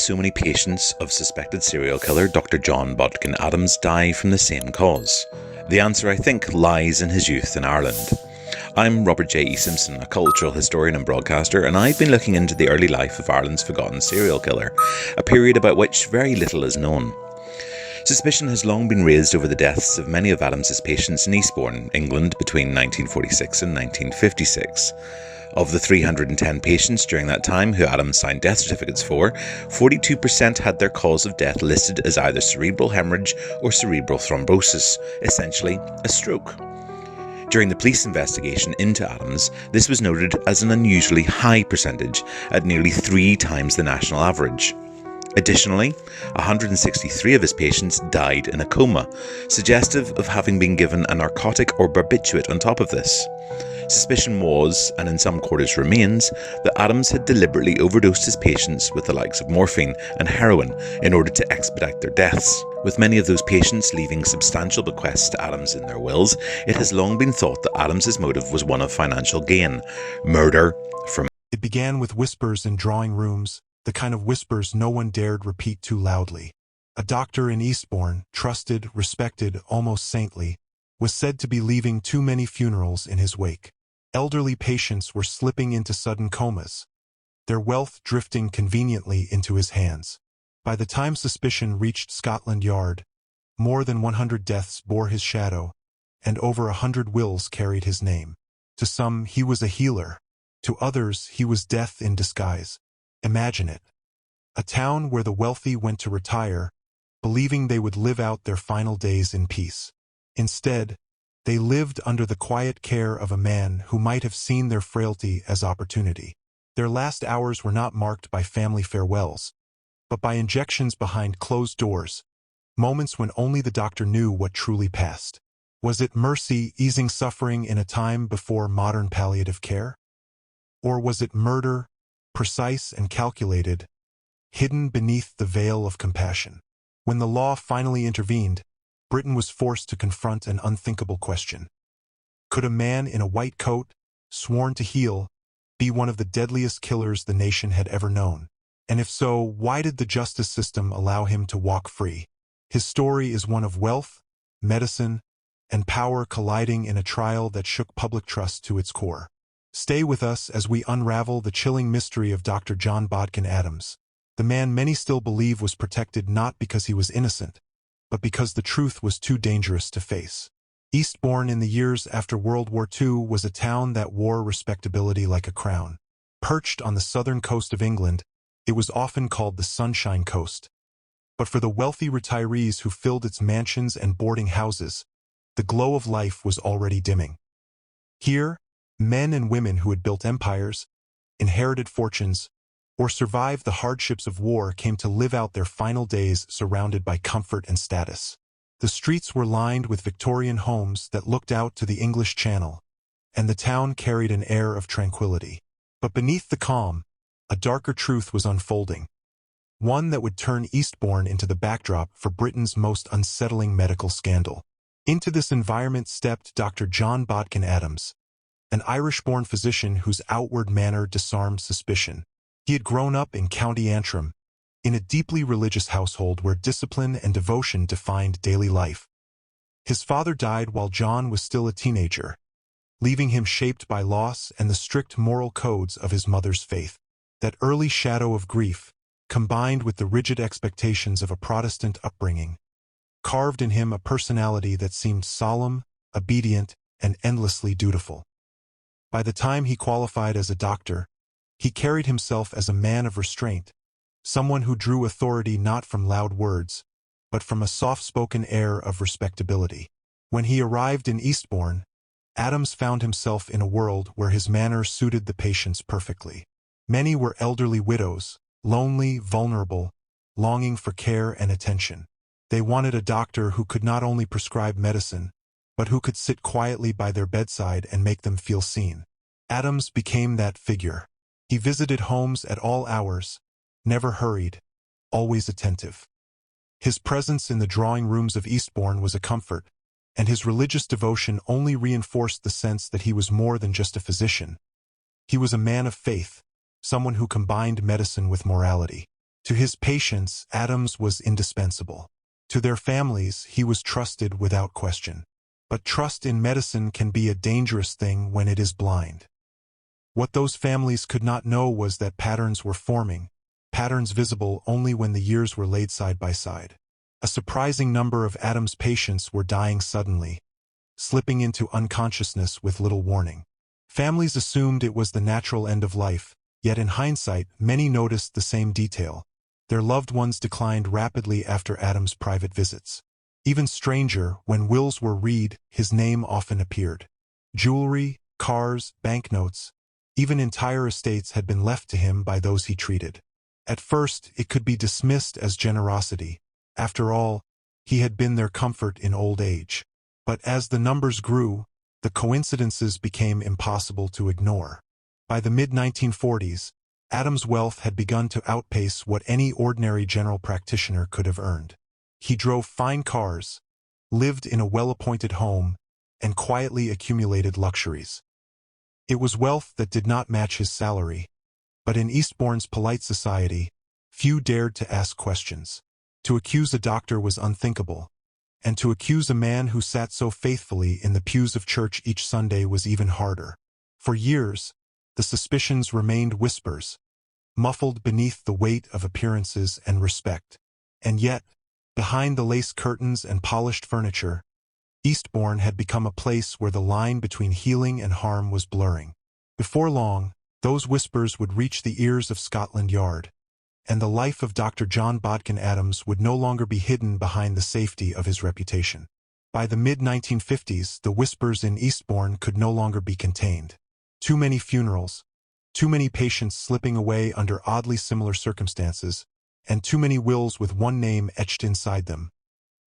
so many patients of suspected serial killer Dr. John Bodkin Adams die from the same cause? The answer, I think, lies in his youth in Ireland. I'm Robert J. E. Simpson, a cultural historian and broadcaster, and I've been looking into the early life of Ireland's forgotten serial killer, a period about which very little is known. Suspicion has long been raised over the deaths of many of Adams's patients in Eastbourne, England, between 1946 and 1956. Of the 310 patients during that time who Adams signed death certificates for, 42% had their cause of death listed as either cerebral hemorrhage or cerebral thrombosis, essentially a stroke. During the police investigation into Adams, this was noted as an unusually high percentage, at nearly 3 times the national average. Additionally, 163 of his patients died in a coma, suggestive of having been given a narcotic or barbiturate on top of this. Suspicion was, and in some quarters remains, that Adams had deliberately overdosed his patients with the likes of morphine and heroin in order to expedite their deaths. With many of those patients leaving substantial bequests to Adams in their wills, it has long been thought that Adams's motive was one of financial gain, murder from. It began with whispers in drawing rooms, the kind of whispers no one dared repeat too loudly. A doctor in Eastbourne, trusted, respected, almost saintly, was said to be leaving too many funerals in his wake. Elderly patients were slipping into sudden comas, their wealth drifting conveniently into his hands. By the time suspicion reached Scotland Yard, more than 100 deaths bore his shadow, and over 100 wills carried his name. To some, he was a healer. To others, he was death in disguise. Imagine it. A town where the wealthy went to retire, believing they would live out their final days in peace. Instead, they lived under the quiet care of a man who might have seen their frailty as opportunity. Their last hours were not marked by family farewells, but by injections behind closed doors, moments when only the doctor knew what truly passed. Was it mercy easing suffering in a time before modern palliative care? Or was it murder, precise and calculated, hidden beneath the veil of compassion? When the law finally intervened, Britain was forced to confront an unthinkable question. Could a man in a white coat, sworn to heal, be one of the deadliest killers the nation had ever known? And if so, why did the justice system allow him to walk free? His story is one of wealth, medicine, and power colliding in a trial that shook public trust to its core. Stay with us as we unravel the chilling mystery of Dr. John Bodkin Adams, the man many still believe was protected not because he was innocent, but because the truth was too dangerous to face. Eastbourne in the years after World War II was a town that wore respectability like a crown. Perched on the southern coast of England, it was often called the Sunshine Coast. But for the wealthy retirees who filled its mansions and boarding houses, the glow of life was already dimming. Here, men and women who had built empires, inherited fortunes, or survived the hardships of war came to live out their final days surrounded by comfort and status. The streets were lined with Victorian homes that looked out to the English Channel, and the town carried an air of tranquility. But beneath the calm, a darker truth was unfolding, one that would turn Eastbourne into the backdrop for Britain's most unsettling medical scandal. Into this environment stepped Dr. John Bodkin Adams, an Irish-born physician whose outward manner disarmed suspicion. He had grown up in County Antrim, in a deeply religious household where discipline and devotion defined daily life. His father died while John was still a teenager, leaving him shaped by loss and the strict moral codes of his mother's faith. That early shadow of grief, combined with the rigid expectations of a Protestant upbringing, carved in him a personality that seemed solemn, obedient, and endlessly dutiful. By the time he qualified as a doctor, he carried himself as a man of restraint, someone who drew authority not from loud words, but from a soft-spoken air of respectability. When he arrived in Eastbourne, Adams found himself in a world where his manner suited the patients perfectly. Many were elderly widows, lonely, vulnerable, longing for care and attention. They wanted a doctor who could not only prescribe medicine, but who could sit quietly by their bedside and make them feel seen. Adams became that figure. He visited homes at all hours, never hurried, always attentive. His presence in the drawing rooms of Eastbourne was a comfort, and his religious devotion only reinforced the sense that he was more than just a physician. He was a man of faith, someone who combined medicine with morality. To his patients, Adams was indispensable. To their families, he was trusted without question. But trust in medicine can be a dangerous thing when it is blind. What those families could not know was that patterns were forming, patterns visible only when the years were laid side by side. A surprising number of Adams' patients were dying suddenly, slipping into unconsciousness with little warning. Families assumed it was the natural end of life, yet in hindsight, many noticed the same detail. Their loved ones declined rapidly after Adams' private visits. Even stranger, when wills were read, his name often appeared. Jewelry, cars, banknotes, even entire estates had been left to him by those he treated. At first, it could be dismissed as generosity. After all, he had been their comfort in old age. But as the numbers grew, the coincidences became impossible to ignore. By the mid-1940s, Adams' wealth had begun to outpace what any ordinary general practitioner could have earned. He drove fine cars, lived in a well-appointed home, and quietly accumulated luxuries. It was wealth that did not match his salary, but in Eastbourne's polite society, few dared to ask questions. To accuse a doctor was unthinkable, and to accuse a man who sat so faithfully in the pews of church each Sunday was even harder. For years, the suspicions remained whispers, muffled beneath the weight of appearances and respect. And yet, behind the lace curtains and polished furniture, Eastbourne had become a place where the line between healing and harm was blurring. Before long, those whispers would reach the ears of Scotland Yard, and the life of Dr. John Bodkin Adams would no longer be hidden behind the safety of his reputation. By the mid-1950s, the whispers in Eastbourne could no longer be contained. Too many funerals, too many patients slipping away under oddly similar circumstances, and too many wills with one name etched inside them: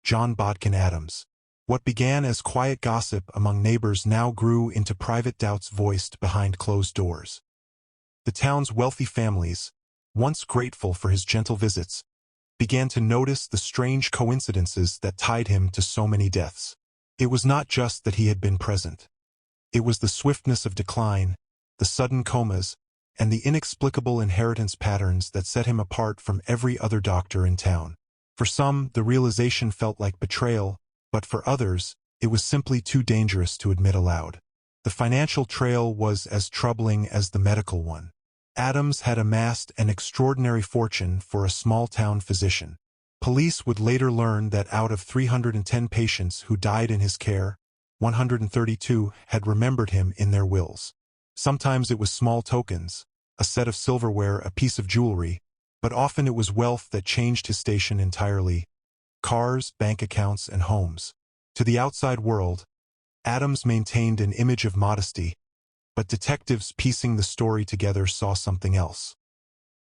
John Bodkin Adams. What began as quiet gossip among neighbors now grew into private doubts voiced behind closed doors. The town's wealthy families, once grateful for his gentle visits, began to notice the strange coincidences that tied him to so many deaths. It was not just that he had been present. It was the swiftness of decline, the sudden comas, and the inexplicable inheritance patterns that set him apart from every other doctor in town. For some, the realization felt like betrayal, but for others, it was simply too dangerous to admit aloud. The financial trail was as troubling as the medical one. Adams had amassed an extraordinary fortune for a small-town physician. Police would later learn that out of 310 patients who died in his care, 132 had remembered him in their wills. Sometimes it was small tokens, a set of silverware, a piece of jewelry, but often it was wealth that changed his station entirely: cars, bank accounts, and homes. To the outside world, Adams maintained an image of modesty, but detectives piecing the story together saw something else.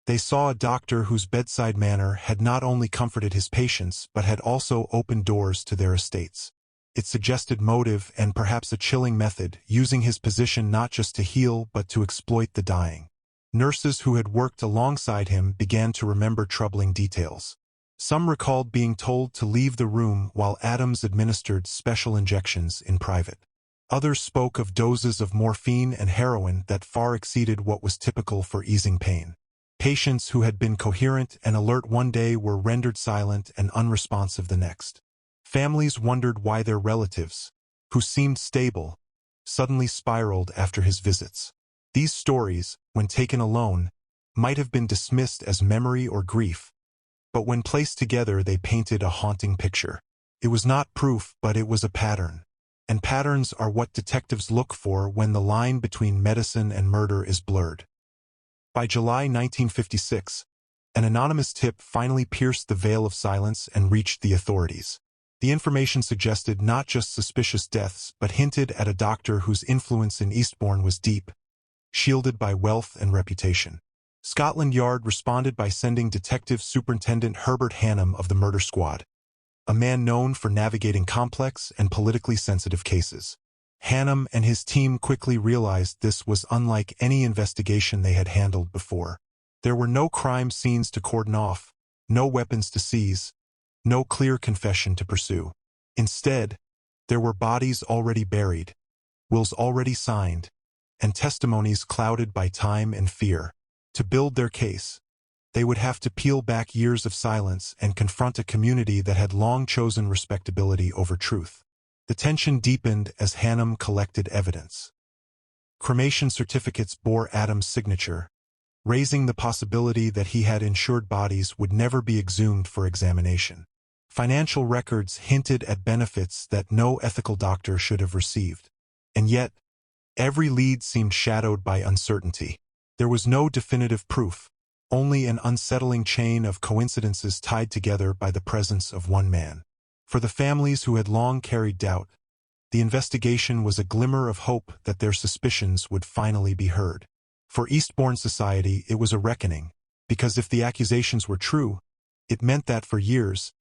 They saw a doctor whose bedside manner had not only comforted his patients but had also opened doors to their estates. It suggested motive and perhaps a chilling method, using his position not just to heal but to exploit the dying. Nurses who had worked alongside him began to remember troubling details. Some recalled being told to leave the room while Adams administered special injections in private. Others spoke of doses of morphine and heroin that far exceeded what was typical for easing pain. Patients who had been coherent and alert one day were rendered silent and unresponsive the next. Families wondered why their relatives, who seemed stable, suddenly spiraled after his visits. These stories, when taken alone, might have been dismissed as memory or grief, but when placed together they painted a haunting picture. It was not proof, but it was a pattern. And patterns are what detectives look for when the line between medicine and murder is blurred. By July 1956, an anonymous tip finally pierced the veil of silence and reached the authorities. The information suggested not just suspicious deaths but hinted at a doctor whose influence in Eastbourne was deep, shielded by wealth and reputation. Scotland Yard responded by sending Detective Superintendent Herbert Hannam of the Murder Squad, a man known for navigating complex and politically sensitive cases. Hannam and his team quickly realized this was unlike any investigation they had handled before. There were no crime scenes to cordon off, no weapons to seize, no clear confession to pursue. Instead, there were bodies already buried, wills already signed, and testimonies clouded by time and fear. To build their case, They would have to peel back years of silence and confront a community that had long chosen respectability over truth. The tension deepened as Hannum collected evidence. Cremation certificates bore Adams' signature, raising the possibility that he had ensured bodies would never be exhumed for examination. Financial records hinted at benefits that no ethical doctor should have received. And yet, every lead seemed shadowed by uncertainty. There was no definitive proof, only an unsettling chain of coincidences tied together by the presence of one man. For the families who had long carried doubt, the investigation was a glimmer of hope that their suspicions would finally be heard. For Eastbourne society, it was a reckoning, because if the accusations were true, it meant that for years,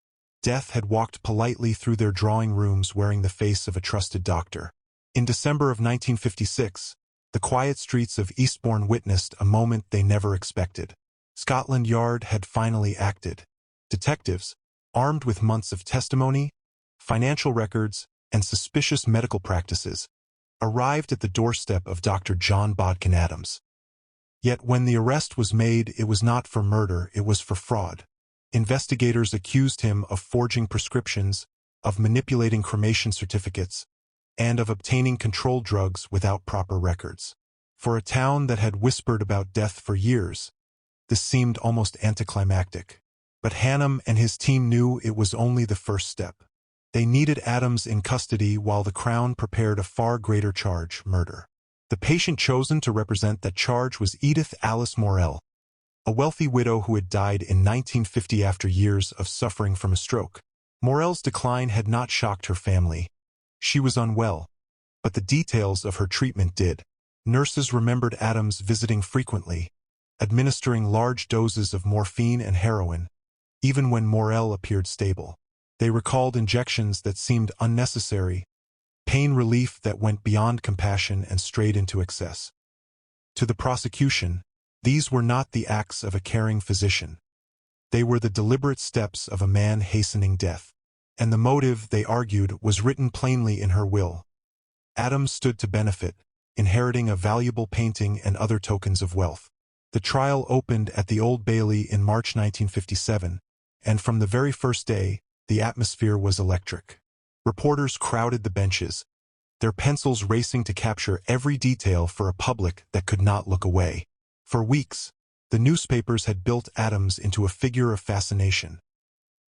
death had walked politely through their drawing rooms wearing the face of a trusted doctor. In December of 1956, the quiet streets of Eastbourne witnessed a moment they never expected. Scotland Yard had finally acted. Detectives, armed with months of testimony, financial records, and suspicious medical practices, arrived at the doorstep of Dr. John Bodkin Adams. Yet when the arrest was made, it was not for murder, it was for fraud. Investigators accused him of forging prescriptions, of manipulating cremation certificates, and of obtaining controlled drugs without proper records. For a town that had whispered about death for years, this seemed almost anticlimactic. But Hannum and his team knew it was only the first step. They needed Adams in custody while the Crown prepared a far greater charge, murder. The patient chosen to represent that charge was Edith Alice Morell, a wealthy widow who had died in 1950 after years of suffering from a stroke. Morell's decline had not shocked her family. She was unwell, but the details of her treatment did. Nurses remembered Adams visiting frequently, administering large doses of morphine and heroin, even when Morell appeared stable. They recalled injections that seemed unnecessary, pain relief that went beyond compassion and strayed into excess. To the prosecution, these were not the acts of a caring physician. They were the deliberate steps of a man hastening death. And the motive, they argued, was written plainly in her will. Adams stood to benefit, inheriting a valuable painting and other tokens of wealth. The trial opened at the Old Bailey in March 1957, and from the very first day, the atmosphere was electric. Reporters crowded the benches, their pencils racing to capture every detail for a public that could not look away. For weeks, the newspapers had built Adams into a figure of fascination.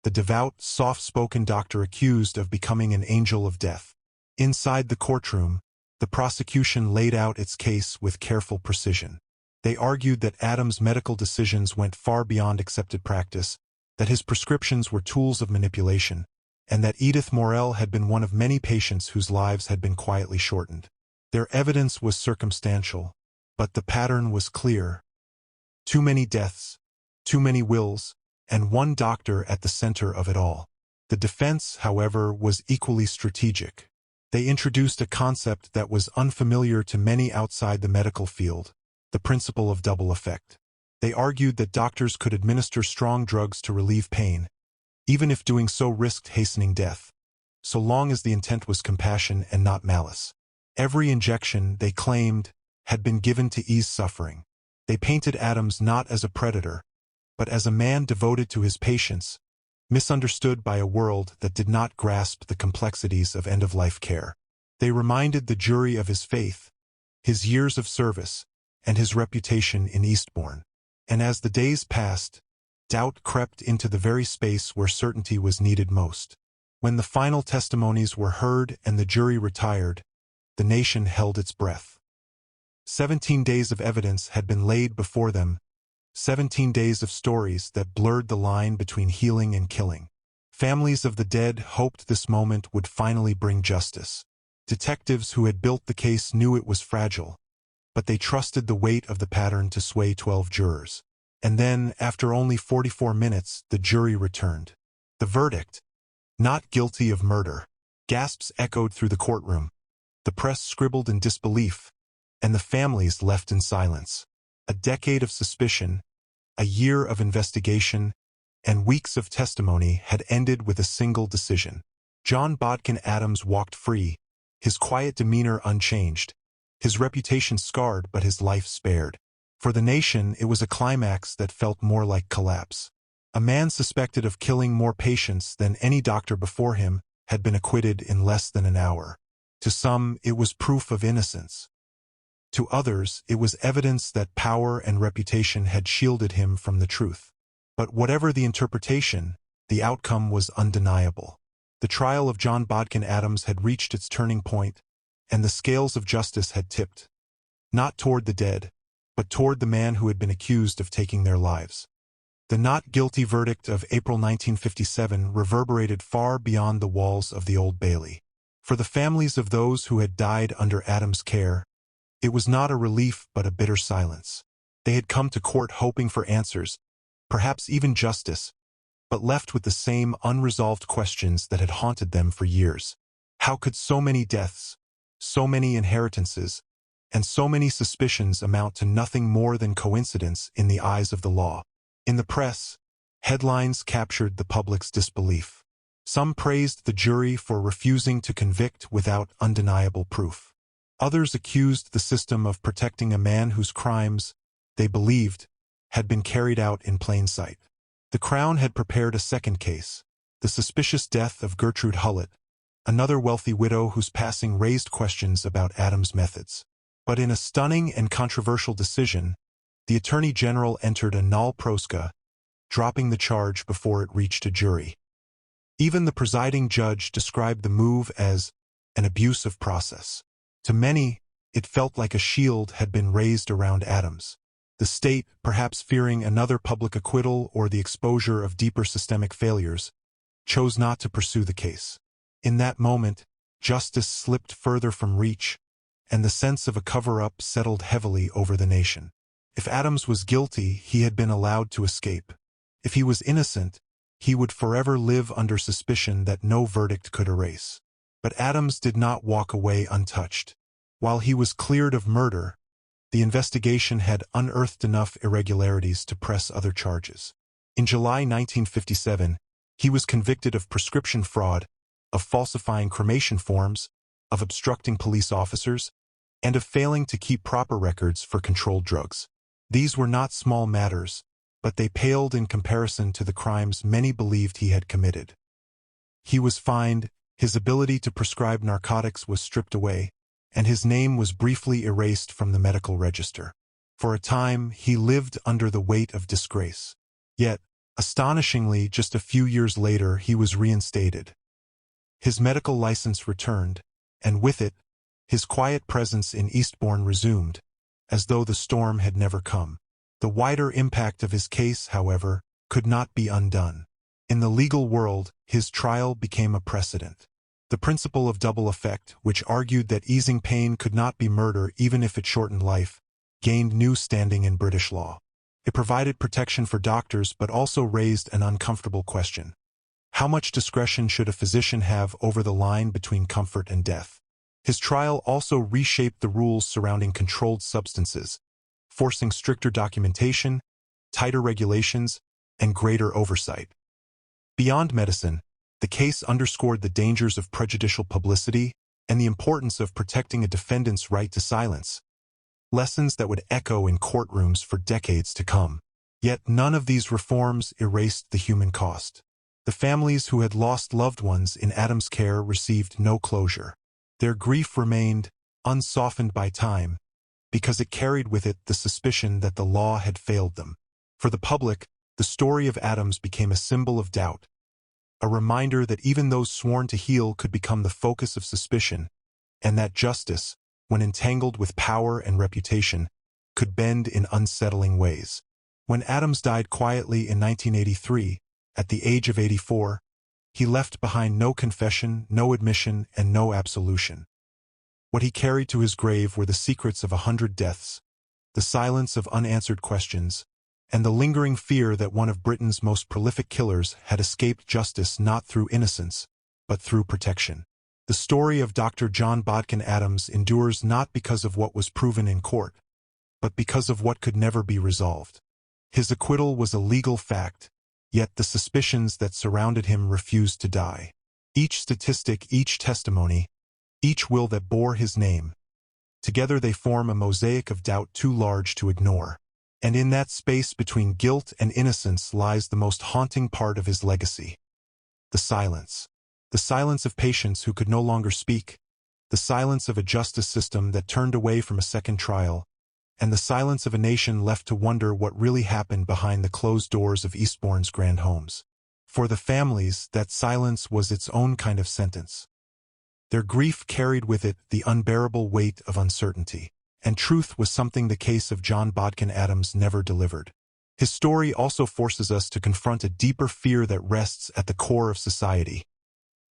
The devout, soft-spoken doctor accused of becoming an angel of death. Inside the courtroom, the prosecution laid out its case with careful precision. They argued that Adams' medical decisions went far beyond accepted practice, that his prescriptions were tools of manipulation, and that Edith Morell had been one of many patients whose lives had been quietly shortened. Their evidence was circumstantial, but the pattern was clear. Too many deaths, too many wills, and one doctor at the center of it all. The defense, however, was equally strategic. They introduced a concept that was unfamiliar to many outside the medical field, the principle of double effect. They argued that doctors could administer strong drugs to relieve pain, even if doing so risked hastening death, so long as the intent was compassion and not malice. Every injection, they claimed, had been given to ease suffering. They painted Adams not as a predator, but as a man devoted to his patients, misunderstood by a world that did not grasp the complexities of end-of-life care. They reminded the jury of his faith, his years of service, and his reputation in Eastbourne. And as the days passed, doubt crept into the very space where certainty was needed most. When the final testimonies were heard and the jury retired, the nation held its breath. 17 days of evidence had been laid before them, 17 days of stories that blurred the line between healing and killing. Families of the dead hoped this moment would finally bring justice. Detectives who had built the case knew it was fragile, but they trusted the weight of the pattern to sway 12 jurors. And then, after only 44 minutes, the jury returned. The verdict, not guilty of murder. Gasps echoed through the courtroom. The press scribbled in disbelief, and the families left in silence. A decade of suspicion, a year of investigation, and weeks of testimony had ended with a single decision. John Bodkin Adams walked free, his quiet demeanor unchanged, his reputation scarred but his life spared. For the nation, it was a climax that felt more like collapse. A man suspected of killing more patients than any doctor before him had been acquitted in less than an hour. To some, it was proof of innocence. To others, it was evidence that power and reputation had shielded him from the truth. But whatever the interpretation, the outcome was undeniable. The trial of John Bodkin Adams had reached its turning point, and the scales of justice had tipped. Not toward the dead, but toward the man who had been accused of taking their lives. The not guilty verdict of April 1957 reverberated far beyond the walls of the Old Bailey. For the families of those who had died under Adams' care, it was not a relief but a bitter silence. They had come to court hoping for answers, perhaps even justice, but left with the same unresolved questions that had haunted them for years. How could so many deaths, so many inheritances, and so many suspicions amount to nothing more than coincidence in the eyes of the law? In the press, headlines captured the public's disbelief. Some praised the jury for refusing to convict without undeniable proof. Others accused the system of protecting a man whose crimes, they believed, had been carried out in plain sight. The Crown had prepared a second case, the suspicious death of Gertrude Hullett, another wealthy widow whose passing raised questions about Adams' methods. But in a stunning and controversial decision, the Attorney General entered a null proska, dropping the charge before it reached a jury. Even the presiding judge described the move as an abuse of process. To many, it felt like a shield had been raised around Adams. The state, perhaps fearing another public acquittal or the exposure of deeper systemic failures, chose not to pursue the case. In that moment, justice slipped further from reach, and the sense of a cover-up settled heavily over the nation. If Adams was guilty, he had been allowed to escape. If he was innocent, he would forever live under suspicion that no verdict could erase. But Adams did not walk away untouched. While he was cleared of murder, the investigation had unearthed enough irregularities to press other charges. In July 1957, he was convicted of prescription fraud, of falsifying cremation forms, of obstructing police officers, and of failing to keep proper records for controlled drugs. These were not small matters, but they paled in comparison to the crimes many believed he had committed. He was fined, his ability to prescribe narcotics was stripped away, and his name was briefly erased from the medical register. For a time, he lived under the weight of disgrace. Yet, astonishingly, just a few years later, he was reinstated. His medical license returned, and with it, his quiet presence in Eastbourne resumed, as though the storm had never come. The wider impact of his case, however, could not be undone. In the legal world, his trial became a precedent. The principle of double effect, which argued that easing pain could not be murder even if it shortened life, gained new standing in British law. It provided protection for doctors but also raised an uncomfortable question. How much discretion should a physician have over the line between comfort and death? His trial also reshaped the rules surrounding controlled substances, forcing stricter documentation, tighter regulations, and greater oversight. Beyond medicine, the case underscored the dangers of prejudicial publicity and the importance of protecting a defendant's right to silence, lessons that would echo in courtrooms for decades to come. Yet none of these reforms erased the human cost. The families who had lost loved ones in Adams' care received no closure. Their grief remained, unsoftened by time, because it carried with it the suspicion that the law had failed them. For the public, the story of Adams became a symbol of doubt, a reminder that even those sworn to heal could become the focus of suspicion, and that justice, when entangled with power and reputation, could bend in unsettling ways. When Adams died quietly in 1983, at the age of 84, he left behind no confession, no admission, and no absolution. What he carried to his grave were the secrets of 100 deaths, the silence of unanswered questions, and the lingering fear that one of Britain's most prolific killers had escaped justice not through innocence, but through protection. The story of Dr. John Bodkin Adams endures not because of what was proven in court, but because of what could never be resolved. His acquittal was a legal fact, yet the suspicions that surrounded him refused to die. Each statistic, each testimony, each will that bore his name, together they form a mosaic of doubt too large to ignore. And in that space between guilt and innocence lies the most haunting part of his legacy. The silence. The silence of patients who could no longer speak, the silence of a justice system that turned away from a second trial, and the silence of a nation left to wonder what really happened behind the closed doors of Eastbourne's grand homes. For the families, that silence was its own kind of sentence. Their grief carried with it the unbearable weight of uncertainty, and truth was something the case of John Bodkin Adams never delivered. His story also forces us to confront a deeper fear that rests at the core of society.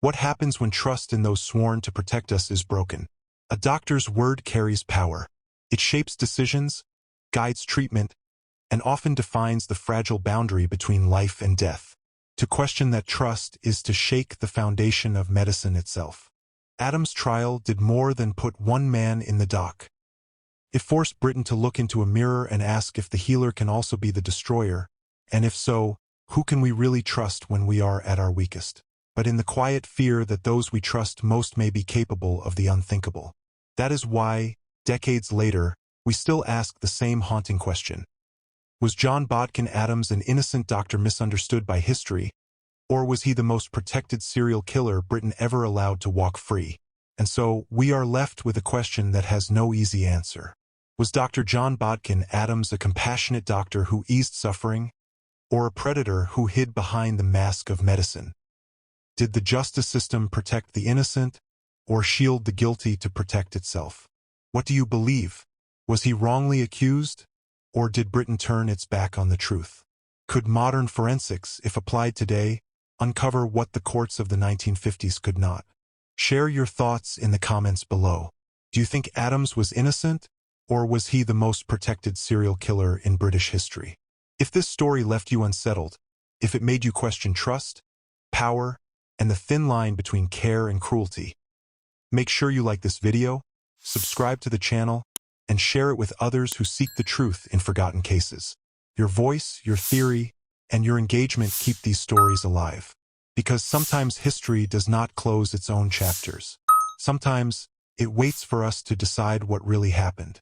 What happens when trust in those sworn to protect us is broken? A doctor's word carries power. It shapes decisions, guides treatment, and often defines the fragile boundary between life and death. To question that trust is to shake the foundation of medicine itself. Adams' trial did more than put one man in the dock. It forced Britain to look into a mirror and ask if the healer can also be the destroyer, and if so, who can we really trust when we are at our weakest? But in the quiet fear that those we trust most may be capable of the unthinkable. That is why, decades later, we still ask the same haunting question. Was John Bodkin Adams an innocent doctor misunderstood by history, or was he the most protected serial killer Britain ever allowed to walk free? And so, we are left with a question that has no easy answer. Was Dr. John Bodkin Adams a compassionate doctor who eased suffering, or a predator who hid behind the mask of medicine? Did the justice system protect the innocent, or shield the guilty to protect itself? What do you believe? Was he wrongly accused, or did Britain turn its back on the truth? Could modern forensics, if applied today, uncover what the courts of the 1950s could not? Share your thoughts in the comments below. Do you think Adams was innocent, or was he the most protected serial killer in British history? If this story left you unsettled, if it made you question trust, power, and the thin line between care and cruelty, make sure you like this video, subscribe to the channel, and share it with others who seek the truth in forgotten cases. Your voice, your theory, and your engagement keep these stories alive. Because sometimes history does not close its own chapters. Sometimes it waits for us to decide what really happened.